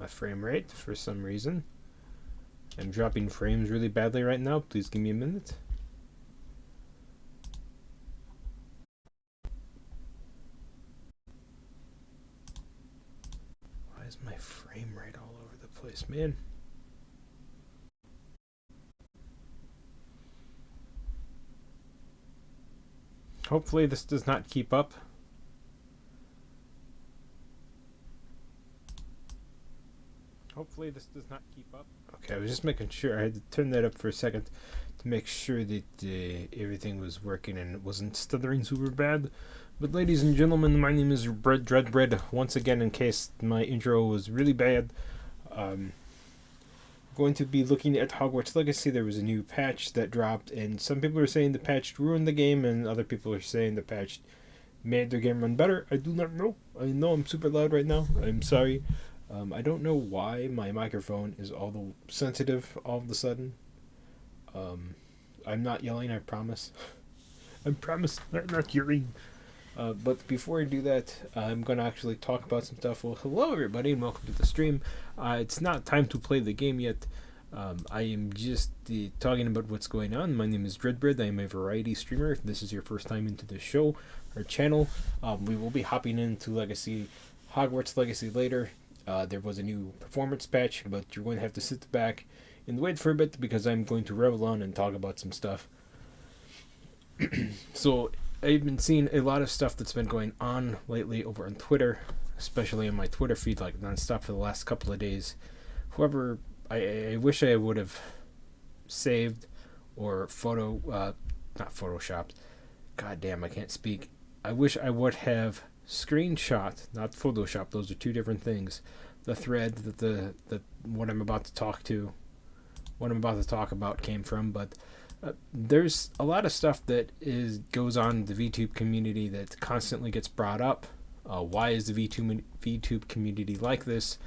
my frame rate for some reason. I'm dropping frames really badly right now. Please give me a minute. Why is my frame rate all over the place, man? Hopefully this does not keep up. Hopefully this does not keep up. Okay, I was just making sure. I had to turn that up for a second to make sure that everything was working and it wasn't stuttering super bad. But ladies and gentlemen, my name is Dreadbread. Once again, in case my intro was really bad, going to be looking at Hogwarts Legacy. There was a new patch that dropped, and some people are saying the patch ruined the game, and other people are saying the patch made their game run better. I do not know. I know I'm super loud right now. I'm sorry. I don't know why my microphone is all sensitive all of a sudden. I'm not yelling, I promise. I promise I'm not yelling. But before I do that, I'm going to actually talk about some stuff. Well, hello everybody and welcome to the stream. It's not time to play the game yet. I am just talking about what's going on. My name is Dreadbread. I am a variety streamer. If this is your first time into the show or channel, we will be hopping into Hogwarts Legacy later. There was a new performance patch, but you're going to have to sit back and wait for a bit because I'm going to revel on and talk about some stuff. So I've been seeing a lot of stuff that's been going on lately over on Twitter, especially on my Twitter feed, like nonstop for the last couple of days. However, I wish I would have saved or not photoshopped. God damn, I can't speak. I wish I would have screenshot, not Photoshop. Those are two different things. The thread that what I'm about to talk about came from, but there's a lot of stuff that goes on in the VTube community that constantly gets brought up. Why is the VTube community like this?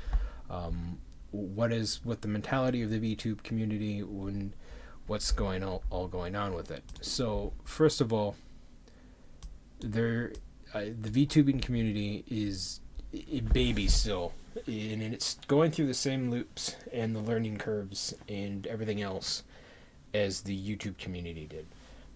What is with the mentality of the VTube community? What's all going on with it? So first of all, the VTubing community is a baby still, and it's going through the same loops and the learning curves and everything else as the YouTube community did.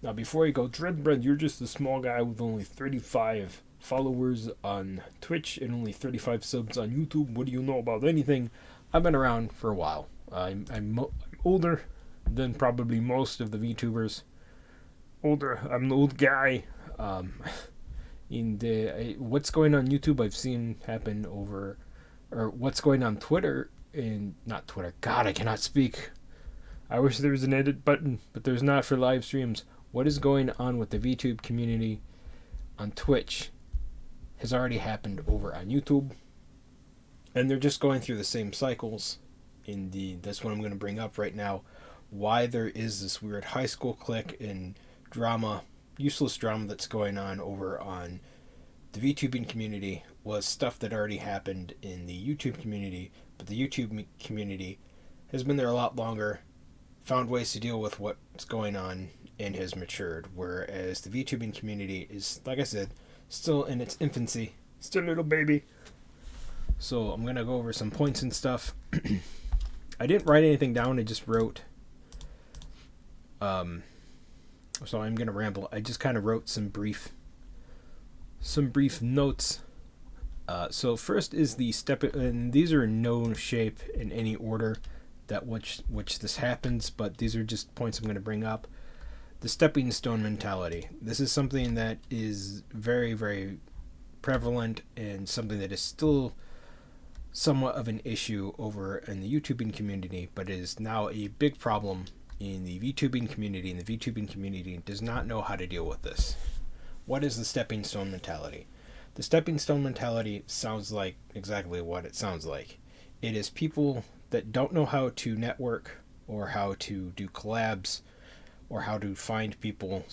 Now, before you go, Dreadbread, you're just a small guy with only 35 followers on Twitch and only 35 subs on YouTube. What do you know about anything? I've been around for a while. I'm older than probably most of the VTubers. I'm an old guy. What's going on YouTube I've seen happen or what's going on Twitter, and not Twitter. God, I cannot speak. I wish there was an edit button, but there's not for live streams. What is going on with the VTube community on Twitch has already happened over on YouTube, and they're just going through the same cycles. That's what I'm going to bring up right now. Why there is this weird high school clique and drama, useless drama that's going on over on the VTubing community was stuff that already happened in the YouTube community, but the YouTube community has been there a lot longer, found ways to deal with what's going on, and has matured, whereas the VTubing community is, like I said, still in its infancy, still a little baby. So I'm going to go over some points and stuff. I didn't write anything down, I just wrote so I'm going to ramble. I just kind of wrote some brief notes. So first is the step, and these are in no shape in any order that which this happens, but these are just points I'm going to bring up. The stepping stone mentality. This is something that is very, very prevalent and something that is still somewhat of an issue over in the YouTubing community, but is now a big problem in the VTubing community, and the VTubing community does not know how to deal with this. What is the stepping stone mentality? The stepping stone mentality sounds like exactly what it sounds like. It is people that don't know how to network or how to do collabs or how to find people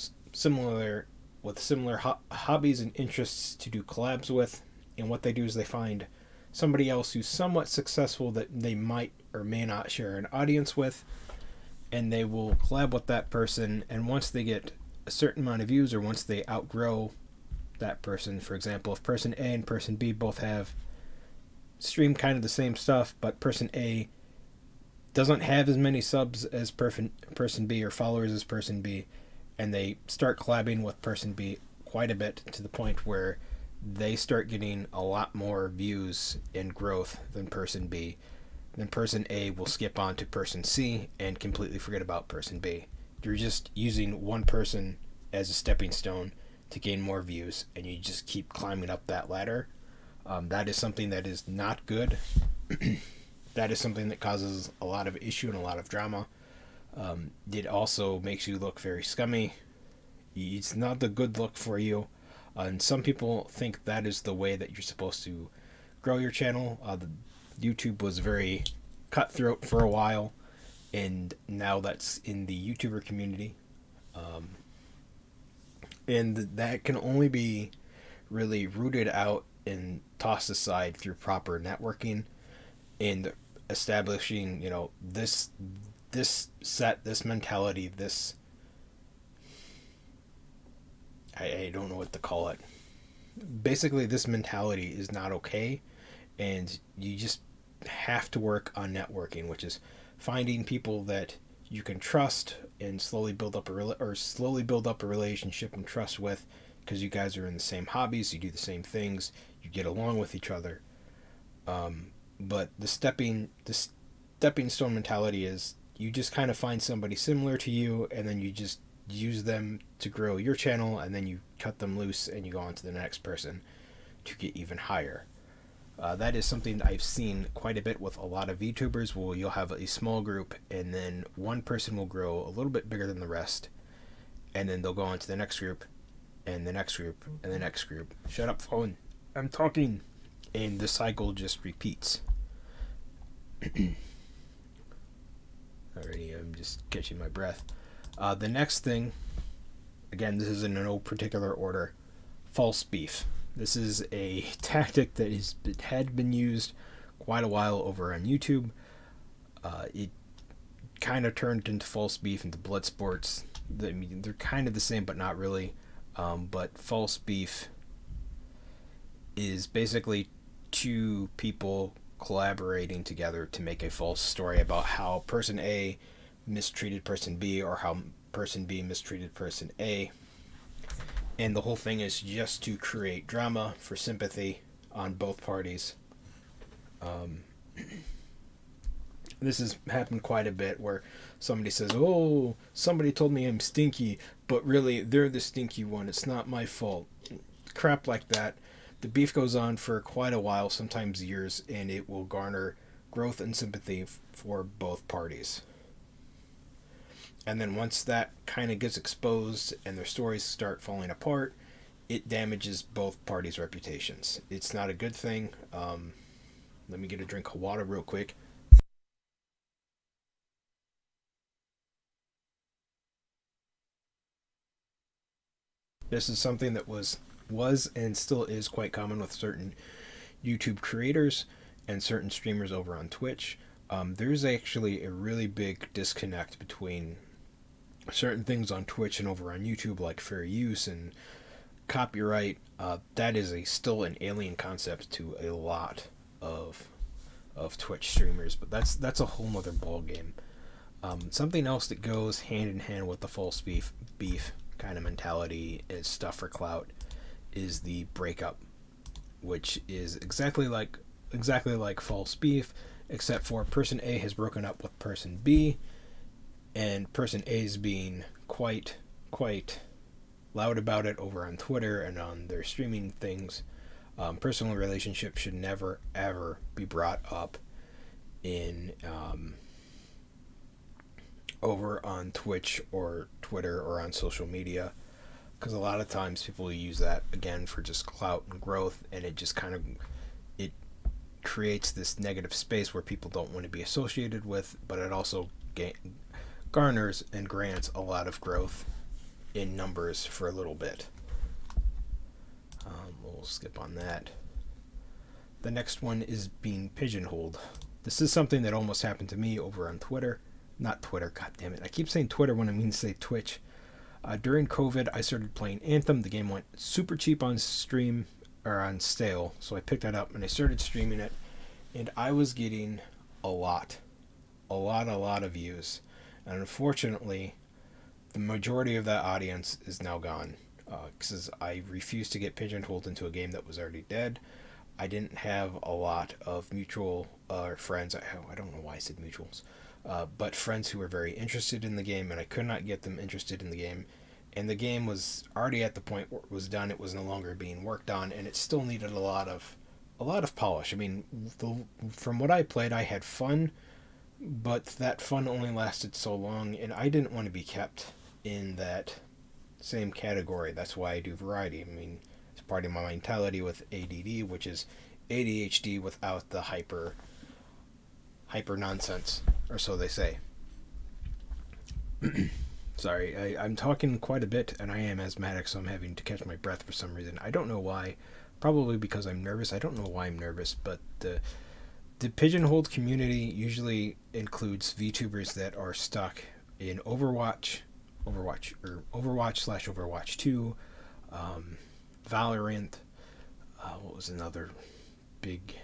with similar hobbies and interests to do collabs with, and what they do is they find somebody else who's somewhat successful that they might or may not share an audience with, and they will collab with that person, and once they get a certain amount of views, or once they outgrow that person, for example, if person A and person B both have stream kind of the same stuff, but person A doesn't have as many subs as person B or followers as person B, and they start collabing with person B quite a bit to the point where they start getting a lot more views and growth than person B. Then person A will skip on to person C and completely forget about person B. You're just using one person as a stepping stone to gain more views, and you just keep climbing up that ladder. That is something that is not good. That is something that causes a lot of issue and a lot of drama. It also makes you look very scummy. It's not the good look for you. And some people think that is the way that you're supposed to grow your channel. YouTube was very cutthroat for a while, and now that's in the YouTuber community. And that can only be really rooted out and tossed aside through proper networking and establishing, this mentality, this, I don't know what to call it. Basically, this mentality is not okay, and you just have to work on networking, which is finding people that you can trust and slowly build up a relationship and trust with, because you guys are in the same hobbies, you do the same things, you get along with each other. But the stepping stone mentality is you just kind of find somebody similar to you, and then you just use them to grow your channel, and then you cut them loose and you go on to the next person to get even higher. That is something I've seen quite a bit with a lot of VTubers, where you'll have a small group and then one person will grow a little bit bigger than the rest, and then they'll go on to the next group and the next group and the next group. Shut up, phone. I'm talking. And the cycle just repeats. Alrighty, I'm just catching my breath. The next thing, again, this is in no particular order, false beef. This is a tactic that had been used quite a while over on YouTube. It kind of turned into false beef into blood sports. They're kind of the same, but not really. But false beef is basically two people collaborating together to make a false story about how person A mistreated person B, or how person B mistreated person A. And the whole thing is just to create drama for sympathy on both parties. This has happened quite a bit, where somebody says, "Oh, somebody told me I'm stinky, but really they're the stinky one. It's not my fault." Crap like that. The beef goes on for quite a while, sometimes years, and it will garner growth and sympathy for both parties. And then once that kind of gets exposed and their stories start falling apart, it damages both parties' reputations. It's not a good thing. Let me get a drink of water real quick. This is something that was and still is quite common with certain YouTube creators and certain streamers over on Twitch. There's actually a really big disconnect between certain things on Twitch and over on YouTube, like fair use and copyright. That is still an alien concept to a lot of Twitch streamers, but that's a whole nother ball game. Something else that goes hand in hand with the false beef kind of mentality is stuff for clout is the breakup, which is exactly like false beef, except for person A has broken up with person B, and person A is being quite loud about it over on Twitter and on their streaming things. Personal relationships should never ever be brought up in over on Twitch or Twitter or on social media, because a lot of times people use that again for just clout and growth, and it just kind of creates this negative space where people don't want to be associated with, but it also garners and grants a lot of growth in numbers for a little bit. We'll skip on that. The next one is being pigeonholed. This is something that almost happened to me over on Twitter. Not Twitter, god damn it. I keep saying Twitter when I mean to say Twitch. During COVID, I started playing Anthem. The game went super cheap on stream, or on sale, so I picked that up and I started streaming it. and I was getting a lot, a lot of views. And unfortunately, the majority of that audience is now gone because I refused to get pigeonholed into a game that was already dead. I didn't have a lot of mutual friends. I don't know why I said mutuals, but friends who were very interested in the game, and I could not get them interested in the game. And the game was already at the point where it was done. It was no longer being worked on, and it still needed a lot of polish. I mean, from what I played, I had fun, but that fun only lasted so long, and I didn't want to be kept in that same category. That's why I do variety. I mean, it's part of my mentality with ADD, which is ADHD without the hyper nonsense, or so they say. Sorry, I'm talking quite a bit, and I am asthmatic, so I'm having to catch my breath for some reason. I don't know why. Probably because I'm nervous. I don't know why I'm nervous, but the pigeonholed community usually includes VTubers that are stuck in Overwatch/Overwatch 2, Valorant. What was another big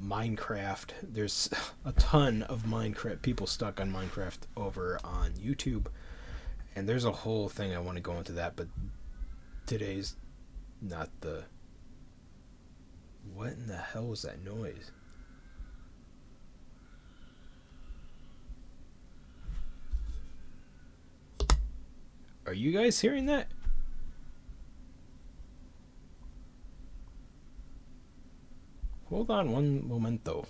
Minecraft? There's a ton of Minecraft people stuck on Minecraft over on YouTube, and there's a whole thing I want to go into that, but today's not the. What in the hell was that noise? Are you guys hearing that? Hold on one momento.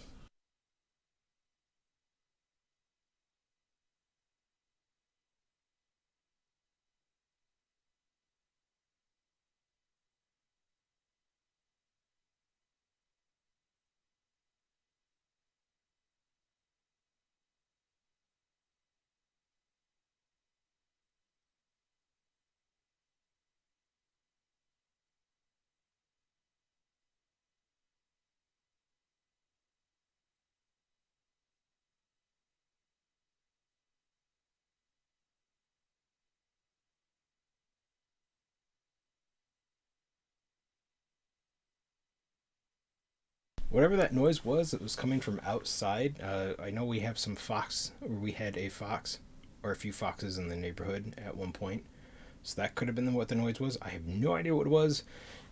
Whatever that noise was, it was coming from outside. I know we have some fox, or we had a fox, or a few foxes in the neighborhood at one point. So that could have been what the noise was. I have no idea what it was,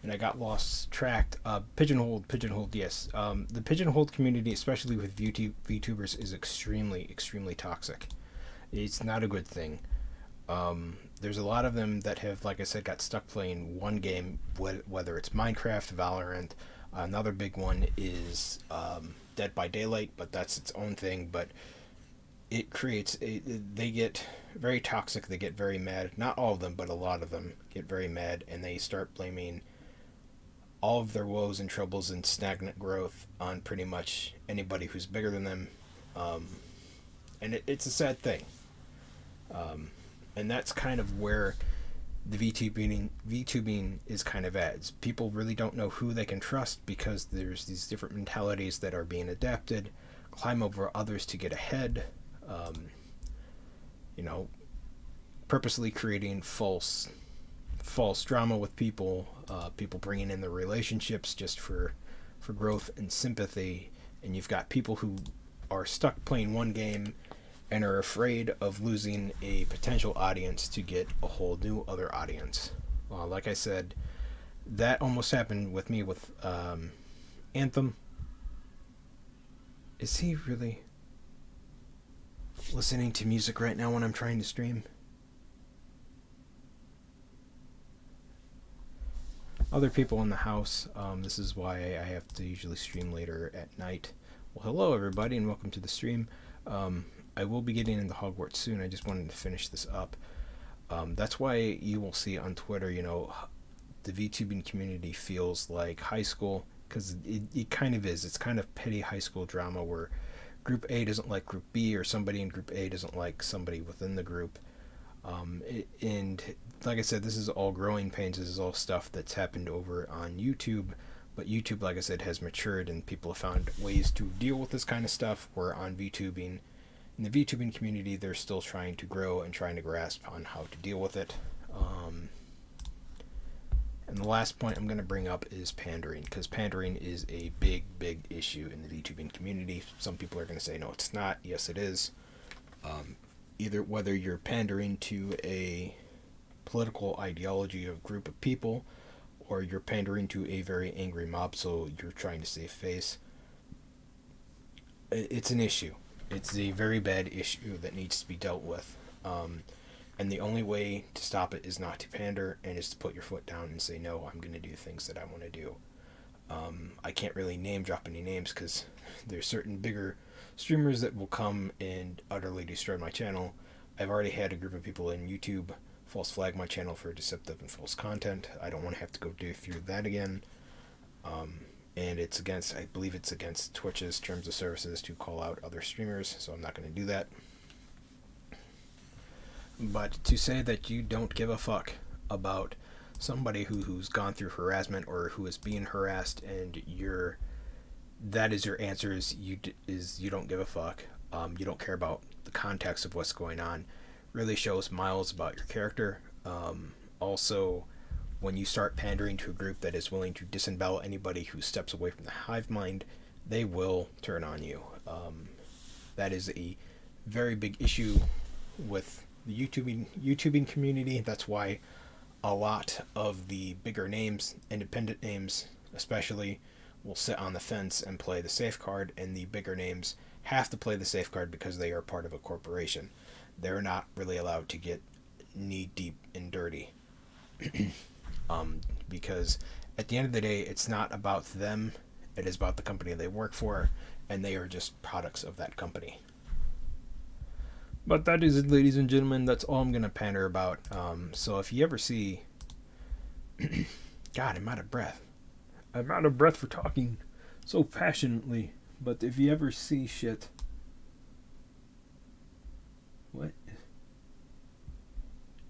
and I got lost tracked. Pigeonholed, yes. The pigeonholed community, especially with VTubers, is extremely toxic. It's not a good thing. There's a lot of them that have, like I said, got stuck playing one game, whether it's Minecraft, Valorant. Another big one is Dead by Daylight, but that's its own thing. But they get very toxic. They get very mad. Not all of them, but a lot of them get very mad, and they start blaming all of their woes and troubles and stagnant growth on pretty much anybody who's bigger than them. And it's a sad thing. And that's kind of where the VTubing is kind of at. People really don't know who they can trust because there's these different mentalities that are being adapted, climb over others to get ahead, you know, purposely creating false drama with people, people bringing in their relationships just for growth and sympathy, and you've got people who are stuck playing one game and are afraid of losing a potential audience to get a whole new other audience. Like I said, that almost happened with me with Anthem. Is he really listening to music right now when I'm trying to stream? Other people in the house. This is why I have to usually stream later at night. Well, hello everybody, and welcome to the stream. I will be getting into Hogwarts soon. I just wanted to finish this up. That's why you will see on Twitter, the VTubing community feels like high school, because it kind of is. It's kind of petty high school drama where Group A doesn't like Group B, or somebody in Group A doesn't like somebody within the group. And like I said, this is all growing pains. This is all stuff that's happened over on YouTube. But YouTube, like I said, has matured, and people have found ways to deal with this kind of stuff. Where on VTubing, in the VTubing community, they're still trying to grow and trying to grasp on how to deal with it. And And the last point I'm going to bring up is pandering, because pandering is a big, big issue in the VTubing community. Some people are going to say, no, it's not. Yes, it is. Either whether you're pandering to a political ideology of a group of people, or you're pandering to a very angry mob, so you're trying to save face. It's an issue. It's a very bad issue that needs to be dealt with. And the only way to stop it is not to pander, and is to put your foot down and say, no, I'm going to do things that I want to do. I can't really name drop any names because there's certain bigger streamers that will come and utterly destroy my channel. I've already had a group of people in YouTube false flag my channel for deceptive and false content. I don't want to have to go through that again. And it's against, I believe it's against Twitch's terms of services to call out other streamers, so I'm not going to do that. But to say that you don't give a fuck about somebody who's gone through harassment or who is being harassed, and that is your answer, is you don't give a fuck, you don't care about the context of what's going on, really shows miles about your character. Also, when you start pandering to a group that is willing to disembowel anybody who steps away from the hive mind, they will turn on you. That is a very big issue with the YouTubing community. That's why a lot of the bigger names, independent names especially, will sit on the fence and play the safe card, and the bigger names have to play the safe card because they are part of a corporation. They're not really allowed to get knee deep and dirty. Because at the end of the day, it's not about them, it is about the company they work for, and they are just products of that company. But that is it, ladies and gentlemen. That's all I'm going to pander about. So if you ever see... God, I'm out of breath. I'm out of breath for talking so passionately. But if you ever see shit... What?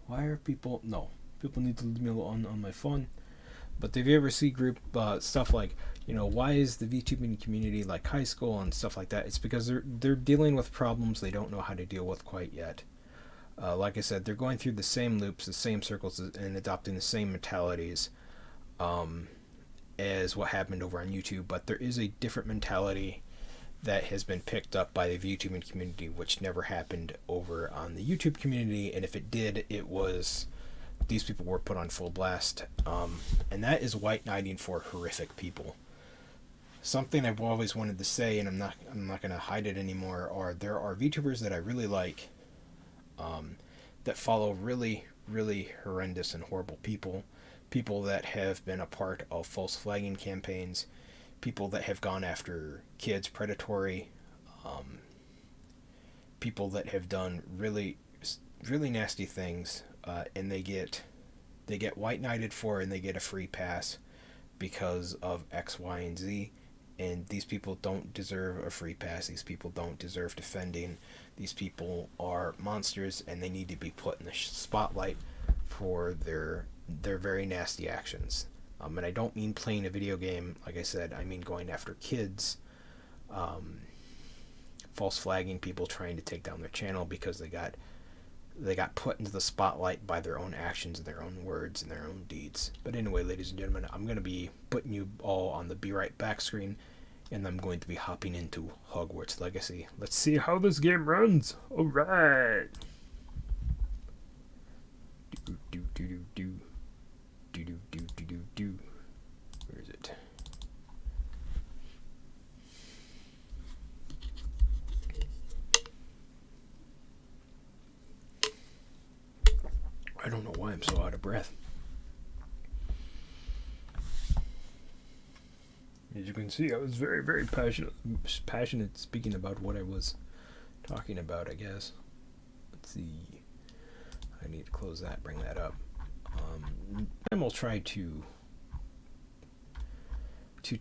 Why are people... No. People need to leave me alone on my phone. But if you ever see group stuff like, why is the VTubing community like high school and stuff like that? It's because they're dealing with problems they don't know how to deal with quite yet. Like I said, they're going through the same loops, the same circles, and adopting the same mentalities as what happened over on YouTube. But there is a different mentality that has been picked up by the VTubing community, which never happened over on the YouTube community. And if it did, it was... these people were put on full blast, and that is white knighting for horrific people. Something I've always wanted to say, and I'm not going to hide it anymore, are there are VTubers that I really like, that follow really, really horrendous and horrible people that have been a part of false flagging campaigns, people that have gone after kids predatory, people that have done really, really nasty things. And they get white knighted for, and they get a free pass because of X, Y, and Z. And these people don't deserve a free pass. These people don't deserve defending. These people are monsters, and they need to be put in the spotlight for their very nasty actions. And I don't mean playing a video game, like I said. I mean going after kids, false flagging people, trying to take down their channel because they got put into the spotlight by their own actions and their own words and their own deeds. But anyway, ladies and gentlemen, I'm going to be putting you all on the Be Right Back screen, and I'm going to be hopping into Hogwarts Legacy. Let's see how this game runs. All right. Where is it? I don't know why I'm so out of breath. As you can see, I was very, very passionate speaking about what I was talking about, I guess. Let's see. I need to close that, bring that up. And we'll try to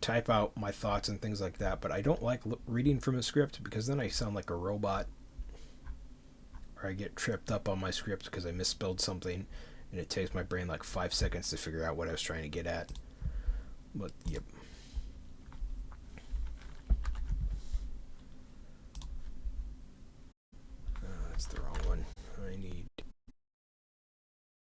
type out my thoughts and things like that, but I don't like reading from a script because then I sound like a robot, or I get tripped up on my script because I misspelled something, and it takes my brain like 5 seconds to figure out what I was trying to get at. But yep.